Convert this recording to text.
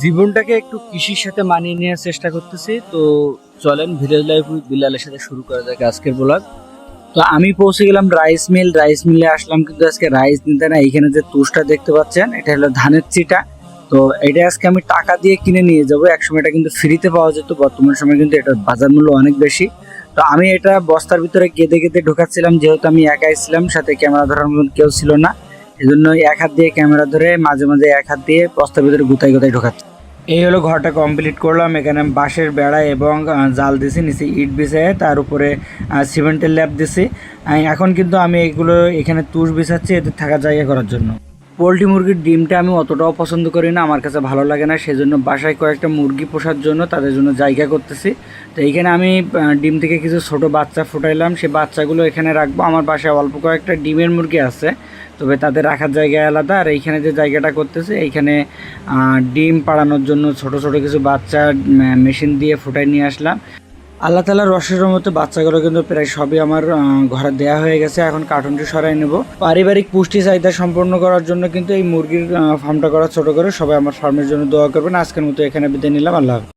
জীবনটাকে একটু কৃষির সাথে মানিয়ে নেওয়ার চেষ্টা করতেছি। তো চলেন ভিলেজ লাইফ উইথ বিলালের সাথে শুরু করা যাক আজকের ব্লগ। তো আমি পৌঁছে গেলাম রাইস মিলে আসলাম, কিন্তু আজকে রাইস নিতে না, এখানে যে তুষটা দেখতে পাচ্ছেন এটা হলো ধানের চিটা। তো এটা আজকে আমি টাকা দিয়ে কিনে নিয়ে যাবো। একসময় এটা কিন্তু ফ্রিতে পাওয়া যেত, বর্তমান সময় কিন্তু এটার বাজার মূল্য অনেক বেশি। তো আমি এটা বস্তার ভিতরে গেদে গেদে ঢোকাচ্ছিলাম, যেহেতু আমি একাই ছিলাম, সাথে ক্যামেরা ধরার মতন কেউ ছিল না। এই জন্য এক হাত দিয়ে ক্যামেরা ধরে মাঝে মাঝে এক হাত দিয়ে বস্তার ভিতরে গুতাই গুতাই ঢোকাচ্ছি। এই হলো ঘরটা কমপ্লিট করলাম। এখানে বাঁশের বেড়া এবং জাল দিছি, নিচে ইট বিছায়, তার উপরে সিমেন্টের ল্যাপ দিছি। এখন কিন্তু আমি এগুলো এখানে তুষ বিছাচ্ছি এদের থাকার জায়গা করার জন্য। পোলট্রি মুরগির ডিমটা আমি অতটাও পছন্দ করি না, আমার কাছে ভালো লাগে না, সেজন্য বাসায় কয়েকটা মুরগি পোষার জন্য তাদের জন্য জায়গা করতেছি। তো এইখানে আমি ডিম থেকে কিছু ছোট বাচ্চা ফুটাইলাম, সেই বাচ্চাগুলো এখানে রাখবো। আমার বাসায় অল্প কয়েকটা ডিমের মুরগি আছে, তবে তাদের রাখার জায়গা আলাদা। আর এইখানে যে জায়গাটা করতেছে, এইখানে ডিম পাড়ানোর জন্য ছোট ছোট কিছু বাচ্চা মেশিন দিয়ে ফুটাই নিয়ে আসলাম। আল্লাহ তাআলার রসের মতো বাচ্চাগুলো কিন্তু প্রায় সবই আমার ঘরে দেয়া হয়ে গেছে। এখন কার্টুনটি সরাই নেব। পারিবারিক পুষ্টি চাহিদা সম্পন্ন করার জন্য কিন্তু এই মুরগির ফার্মটা করা ছোট করে। সবাই আমার ফার্মের জন্য দোয়া করবেন। আজকের মতো এখানে বিদায় নিলাম। আল্লাহ হাফেজ।